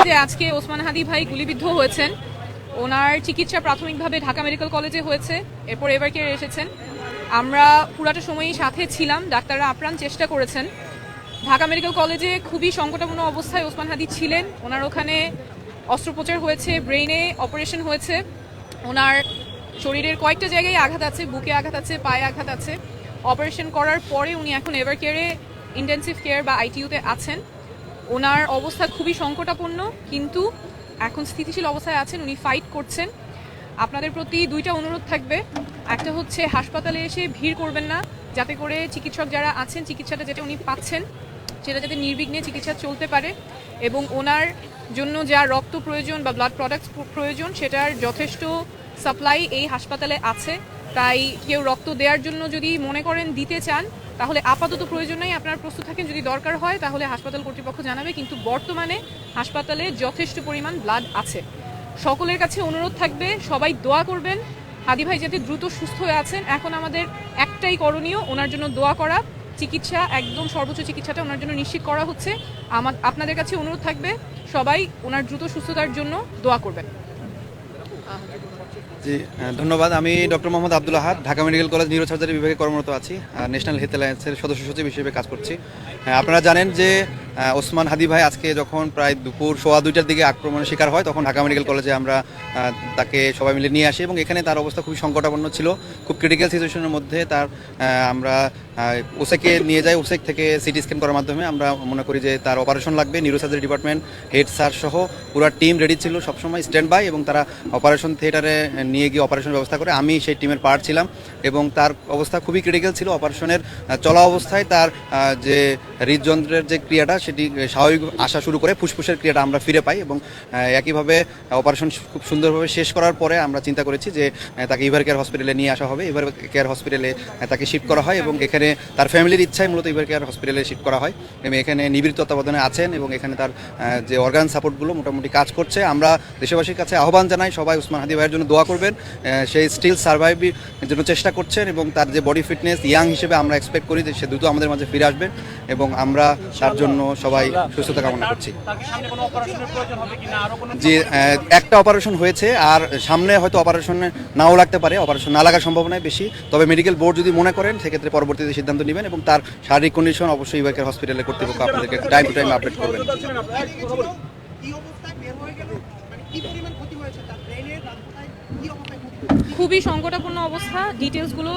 যে আজকে ওসমান হাদি ভাই গুলিবিদ্ধ হয়েছেন, ওনার চিকিৎসা প্রাথমিকভাবে ঢাকা মেডিকেল কলেজে হয়েছে, এরপর এভার কেয়ারে এসেছেন। আমরা পুরাটা সময়ই সাথে ছিলাম, ডাক্তাররা আপ্রাণ চেষ্টা করেছেন। ঢাকা মেডিকেল কলেজে খুবই সংকটাপন্ন অবস্থায় ওসমান হাদি ছিলেন। ওনার ওখানে অস্ত্রোপচার হয়েছে, ব্রেইনে অপারেশন হয়েছে, ওনার শরীরের কয়েকটা জায়গায় আঘাত আছে, বুকে আঘাত আছে, পায়ে আঘাত আছে। অপারেশন করার পরে উনি এখন এভার কেয়ারে ইন্টেন্সিভ কেয়ার বা আইটিইউতে আছেন। ওনার অবস্থা খুবই সংকটাপন্ন, কিন্তু এখন স্থিতিশীল অবস্থায় আছেন, উনি ফাইট করছেন। আপনাদের প্রতি দুইটা অনুরোধ থাকবে। একটা হচ্ছে হাসপাতালে এসে ভিড় করবেন না, যাতে করে চিকিৎসক যারা আছেন চিকিৎসাটা যেটা উনি পাচ্ছেন সেটা যাতে নির্বিঘ্নে চিকিৎসা চলতে পারে, এবং ওনার জন্য যা রক্ত প্রয়োজন বা ব্লাড প্রোডাক্টস প্রয়োজন সেটার যথেষ্ট সাপ্লাই এই হাসপাতালে আছে। তাই কেউ রক্ত দেওয়ার জন্য যদি মনে করেন দিতে চান, তাহলে আপাতত প্রয়োজন নেই, আপনারা প্রস্তুত থাকেন। যদি দরকার হয় তাহলে হাসপাতাল কর্তৃপক্ষ জানাবে, কিন্তু বর্তমানে হাসপাতালে যথেষ্ট পরিমাণ ব্লাড আছে। সকলের কাছে অনুরোধ থাকবে, সবাই দোয়া করবেন। হাদি ভাই যাতে দ্রুত সুস্থ হয়ে আছেন, এখন আমাদের একটাই করণীয়, ওনার জন্য দোয়া করা। চিকিৎসা একদম সর্বোচ্চ চিকিৎসাটা ওনার জন্য নিশ্চিত করা হচ্ছে। আপনাদের কাছে অনুরোধ থাকবে, সবাই ওনার দ্রুত সুস্থতার জন্য দোয়া করবেন। জি ধন্যবাদ। আমি ডক্টর মোহাম্মদ আব্দুল আহাদ, ঢাকা মেডিকেল কলেজ নিউরোসার্জারি বিভাগে কর্মরত আছি, ন্যাশনাল হেলথ অ্যালায়েন্সের সদস্য সচিব হিসেবে কাজ করছি। আপনারা জানেন যে ওসমান হাদি ভাই আজকে যখন প্রায় দুপুর 1:15টার দিকে আক্রমণের শিকার হয়, তখন ঢাকা মেডিকেল কলেজে আমরা তাকে সবাই মিলে নিয়ে আসি, এবং এখানে তার অবস্থা খুবই সংকটাপন্ন ছিল, খুব ক্রিটিক্যাল সিচুয়েশনের মধ্যে। তার আমরা ওসেকে নিয়ে যাই, ওসেক থেকে সিটি স্ক্যান করার মাধ্যমে আমরা মনে করি যে তার অপারেশন লাগবে। নিউরোসার্জারি ডিপার্টমেন্ট হেড স্যার সহ পুরো টিম রেডি ছিল, সবসময় স্ট্যান্ড বাই, এবং তারা অপারেশন থিয়েটারে নিয়ে গিয়ে অপারেশন ব্যবস্থা করে। আমি সেই টিমের পার্ট ছিলাম, এবং তার অবস্থা খুবই ক্রিটিক্যাল ছিল। অপারেশনের চলা অবস্থায় তার যে হৃদযন্ত্রের যে ক্রিয়াটা সেটি স্বাভাবিক আসা শুরু করে, ফুসফুসের ক্রিয়াটা আমরা ফিরে পাই, এবং একইভাবে অপারেশন খুব সুন্দরভাবে শেষ করার পরে আমরা চিন্তা করেছি যে তাকে ইভার কেয়ার হসপিটালে নিয়ে আসা হবে। ইভার কেয়ার হসপিটালে তাকে শিফট করা হয়, এবং এখানে তার ফ্যামিলির ইচ্ছায় মূলত ইভার কেয়ার হসপিটালে শিফট করা হয়, এবং এখানে নিবিড় তত্ত্বাবধানে আছেন, এবং এখানে তার যে অর্গান সাপোর্টগুলো মোটামুটি কাজ করছে। আমরা দেশবাসীর কাছে আহ্বান জানাই, সবাই ওসমান হাদি ভাইয়ের জন্য দোয়া করবেন। সেই স্টিল সার্ভাইভের জন্য চেষ্টা করছেন, এবং তার যে বডি ফিটনেস ইয়াং হিসেবে আমরা এক্সপেক্ট করি যে সে দ্রুত আমাদের মাঝে ফিরে আসবেন, এবং আমরা তার জন্য সবাই সুস্থতা কামনা করছি। যে একটা অপারেশন হয়েছে, আর সামনে হয়তো অপারেশন নাও লাগতে পারে, অপারেশন না লাগার সম্ভাবনাই বেশি। তবে মেডিকেল বোর্ড যদি মনে করেন সেক্ষেত্রে পরবর্তীতে সিদ্ধান্ত নেবেন, এবং তার শারীরিক কন্ডিশন অবশ্যই ইভার কেয়ার হসপিটালের কর্তৃপক্ষ আপনাদেরকে টাইম টু টাইম আপডেট করবেন। খুবই সংকটাপন্ন অবস্থা, ডিটেলসগুলো